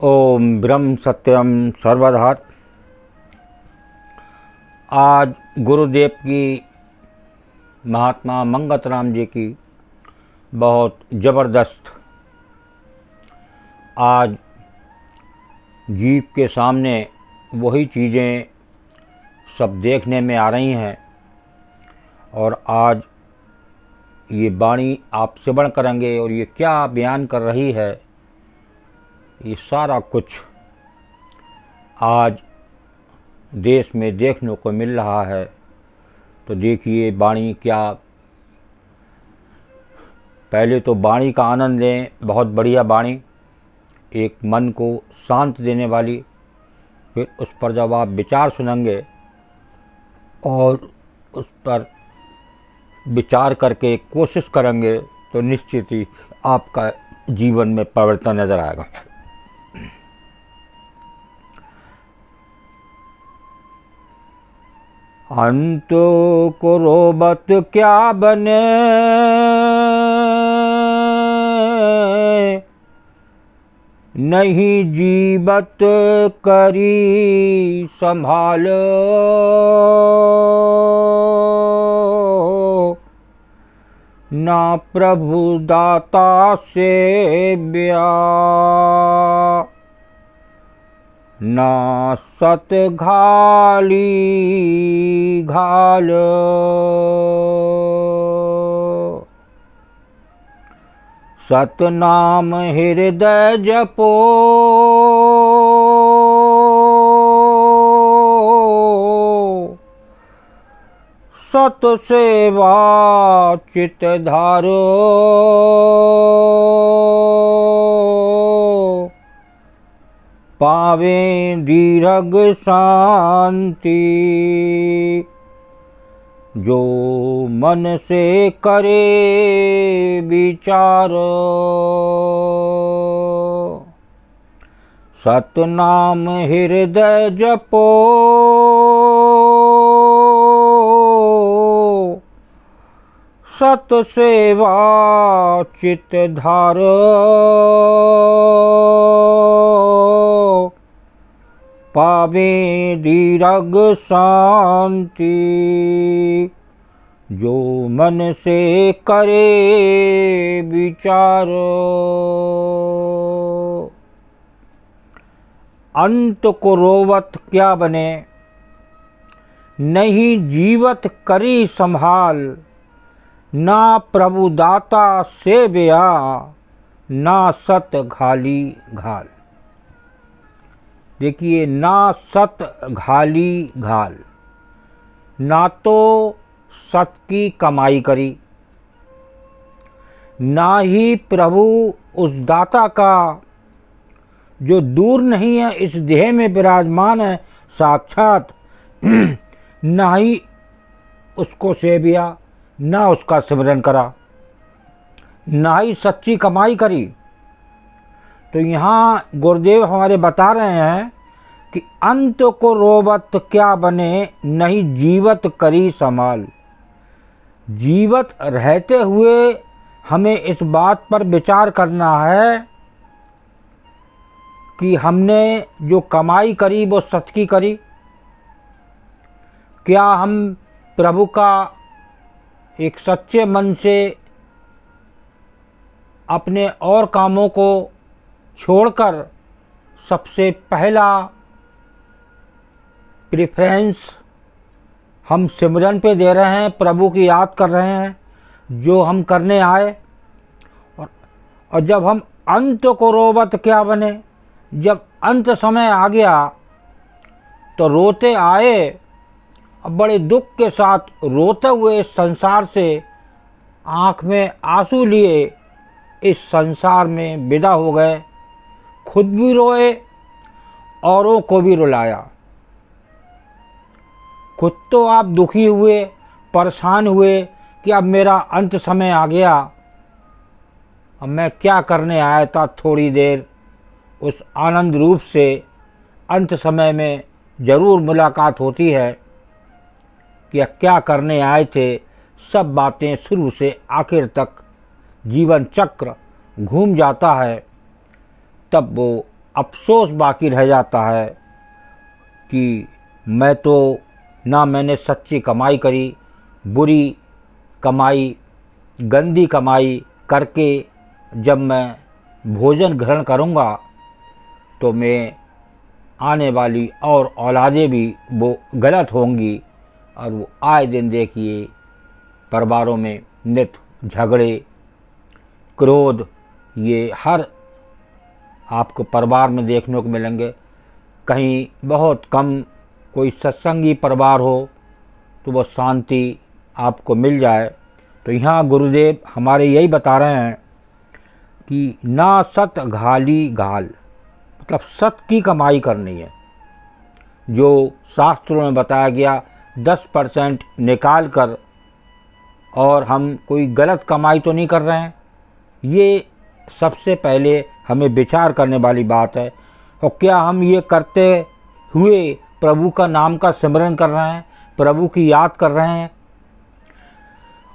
ओम ब्रह्म सत्यम सर्वधा। आज गुरुदेव की महात्मा मंगत राम जी की बहुत ज़बरदस्त आज जीव के सामने वही चीज़ें सब देखने में आ रही हैं और आज ये वाणी आप श्रवण करेंगे और ये क्या बयान कर रही है, ये सारा कुछ आज देश में देखने को मिल रहा है। तो देखिए वाणी क्या, पहले तो वाणी का आनंद लें। बहुत बढ़िया वाणी, एक मन को शांत देने वाली। फिर उस पर जब आप विचार सुनेंगे और उस पर विचार करके कोशिश करेंगे तो निश्चित ही आपका जीवन में परिवर्तन नजर आएगा। अंत को रोबत क्या बने, नहीं जीवत करी संभाल। ना प्रभु दाता से ब्या, ना सत घाली घाल। सतनाम हृदय जपो, सत सेवा चित धारो। पावे दीर्घ शांति, जो मन से करे विचार। सतनाम हृदय जपो, सत सेवा चित धारो। पावे दीर्घ शांति, जो मन से करे विचार। अंत को रोवत क्या बने, नहीं जीवत करी संभाल। ना प्रभु दाता से ब्या, ना सत घाली घाल। देखिए, ना सत घाली घाल, ना तो सत की कमाई करी, ना ही प्रभु उस दाता का जो दूर नहीं है, इस देह में विराजमान है साक्षात, ना ही उसको सेविया, ना उसका सिमरन करा, ना ही सच्ची कमाई करी। तो यहाँ गुरुदेव हमारे बता रहे हैं कि अंत को रोवत क्या बने, नहीं जीवत करी संभाल। जीवत रहते हुए हमें इस बात पर विचार करना है कि हमने जो कमाई करी वो सत की करी। क्या हम प्रभु का एक सच्चे मन से अपने और कामों को छोड़कर सबसे पहला प्रेफरेंस हम सिमरन पे दे रहे हैं, प्रभु की याद कर रहे हैं जो हम करने आए। और जब हम अंत को रोवत क्या बने, जब अंत समय आ गया तो रोते आए और बड़े दुख के साथ रोते हुए इस संसार से आँख में आंसू लिए इस संसार में विदा हो गए। खुद भी रोए, औरों को भी रुलाया। खुद तो आप दुखी हुए, परेशान हुए कि अब मेरा अंत समय आ गया, अब मैं क्या करने आया था थोड़ी देर। उस आनंद रूप से अंत समय में ज़रूर मुलाकात होती है कि क्या करने आए थे। सब बातें शुरू से आखिर तक जीवन चक्र घूम जाता है, तब वो अफसोस बाकी रह जाता है कि मैं तो ना मैंने सच्ची कमाई करी, बुरी कमाई, गंदी कमाई करके जब मैं भोजन ग्रहण करूँगा तो मैं आने वाली और औलादें भी वो गलत होंगी। और वो आए दिन देखिए परिवारों में नित झगड़े, क्रोध, ये हर आपको परिवार में देखने को मिलेंगे। कहीं बहुत कम कोई सत्संगी परिवार हो तो वो शांति आपको मिल जाए। तो यहाँ गुरुदेव हमारे यही बता रहे हैं कि ना सत घाली घाल, मतलब सत की कमाई करनी है। जो शास्त्रों में बताया गया 10% निकाल कर, और हम कोई गलत कमाई तो नहीं कर रहे हैं, ये सबसे पहले हमें विचार करने वाली बात है। और क्या हम ये करते हुए प्रभु का नाम का सिमरन कर रहे हैं, प्रभु की याद कर रहे हैं?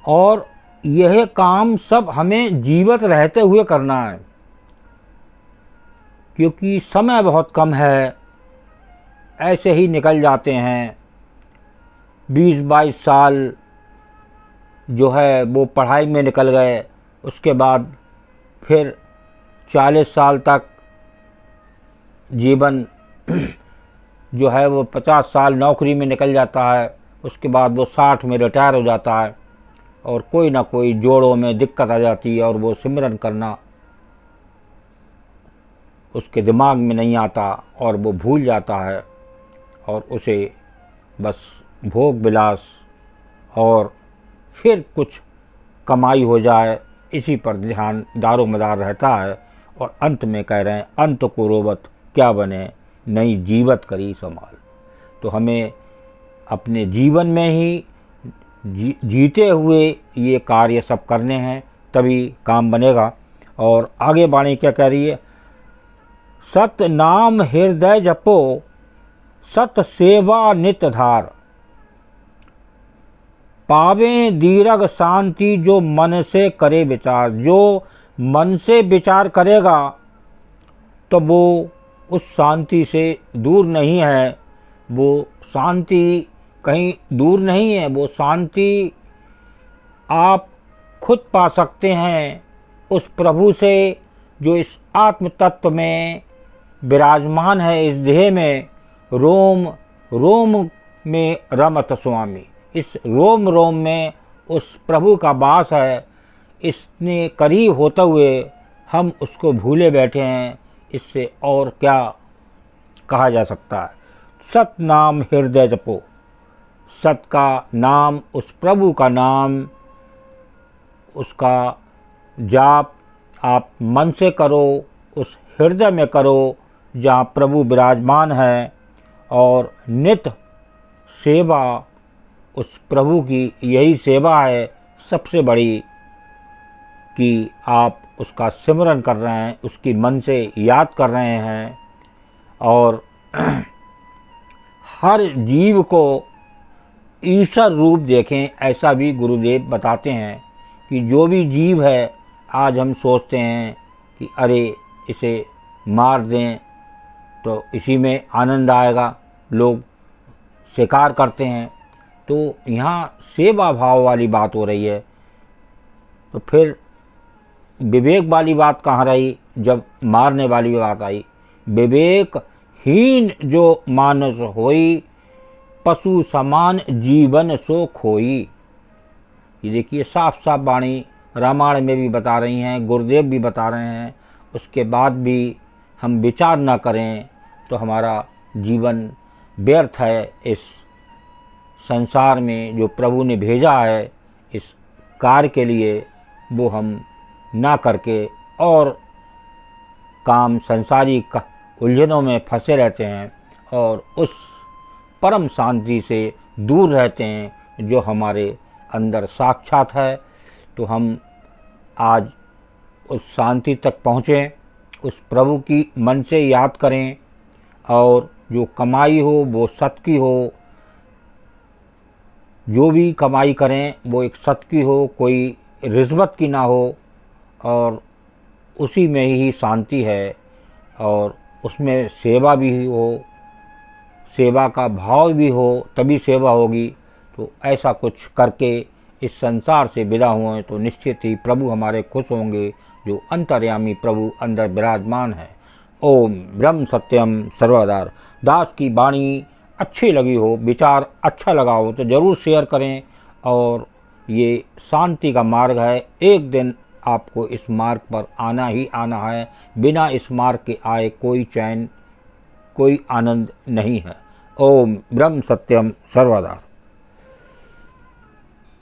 और यह काम सब हमें जीवित रहते हुए करना है, क्योंकि समय बहुत कम है, ऐसे ही निकल जाते हैं। 20-22 साल जो है वो पढ़ाई में निकल गए, उसके बाद फिर 40 साल तक जीवन जो है वो 50 साल नौकरी में निकल जाता है, उसके बाद वो 60 में रिटायर हो जाता है और कोई ना कोई जोड़ों में दिक्कत आ जाती है और वो सिमरन करना उसके दिमाग में नहीं आता और वो भूल जाता है और उसे बस भोग विलास और फिर कुछ कमाई हो जाए, इसी पर ध्यान दारोमदार रहता है। और अंत में कह रहे हैं, अंत को रोवत क्या बने, नई जीवत करी संभाल। तो हमें अपने जीवन में ही जीते हुए ये कार्य सब करने हैं, तभी काम बनेगा। और आगे वाणी क्या कह रही है? सत नाम हृदय जपो, सत सेवा नित धार, पावे दीर्घ शांति जो मन से करे विचार। जो मन से विचार करेगा तो वो उस शांति से दूर नहीं है, वो शांति कहीं दूर नहीं है, वो शांति आप खुद पा सकते हैं उस प्रभु से जो इस आत्म तत्व में विराजमान है, इस देह में रोम रोम में रमत स्वामी। इस रोम रोम में उस प्रभु का वास है। इसने करीब होते हुए हम उसको भूले बैठे हैं, इससे और क्या कहा जा सकता है। सत नाम हृदय जपो, सत का नाम, उस प्रभु का नाम, उसका जाप आप मन से करो, उस हृदय में करो जहाँ प्रभु विराजमान है। और नित सेवा, उस प्रभु की यही सेवा है सबसे बड़ी कि आप उसका सिमरन कर रहे हैं, उसकी मन से याद कर रहे हैं। और हर जीव को ईश्वर रूप देखें, ऐसा भी गुरुदेव बताते हैं कि जो भी जीव है, आज हम सोचते हैं कि अरे इसे मार दें तो इसी में आनंद आएगा, लोग शिकार करते हैं। तो यहाँ सेवा भाव वाली बात हो रही है, तो फिर विवेक वाली बात कहाँ रही जब मारने वाली बात आई? विवेकहीन जो मानस होई, पशु समान जीवन सो खोई। ये देखिए साफ साफ वाणी रामायण में भी बता रही हैं, गुरुदेव भी बता रहे हैं। उसके बाद भी हम विचार न करें तो हमारा जीवन व्यर्थ है। इस संसार में जो प्रभु ने भेजा है इस कार्य के लिए, वो हम ना करके और काम संसारिक उलझनों में फंसे रहते हैं और उस परम शांति से दूर रहते हैं जो हमारे अंदर साक्षात है। तो हम आज उस शांति तक पहुँचें, उस प्रभु की मन से याद करें और जो कमाई हो वो सत की हो, जो भी कमाई करें वो एक सत की हो, कोई रिश्वत की ना हो, और उसी में ही शांति है और उसमें सेवा भी हो, सेवा का भाव भी हो, तभी सेवा होगी। तो ऐसा कुछ करके इस संसार से विदा हुए तो निश्चित ही प्रभु हमारे खुश होंगे, जो अंतर्यामी प्रभु अंदर विराजमान है। ओम ब्रह्म सत्यम सर्वदा। दास की वाणी अच्छी लगी हो, विचार अच्छा लगा हो तो ज़रूर शेयर करें। और ये शांति का मार्ग है, एक दिन आपको इस मार्ग पर आना ही आना है। बिना इस मार्ग के आए कोई चैन, कोई आनंद नहीं है। ओम ब्रह्म सत्यम सर्वदा।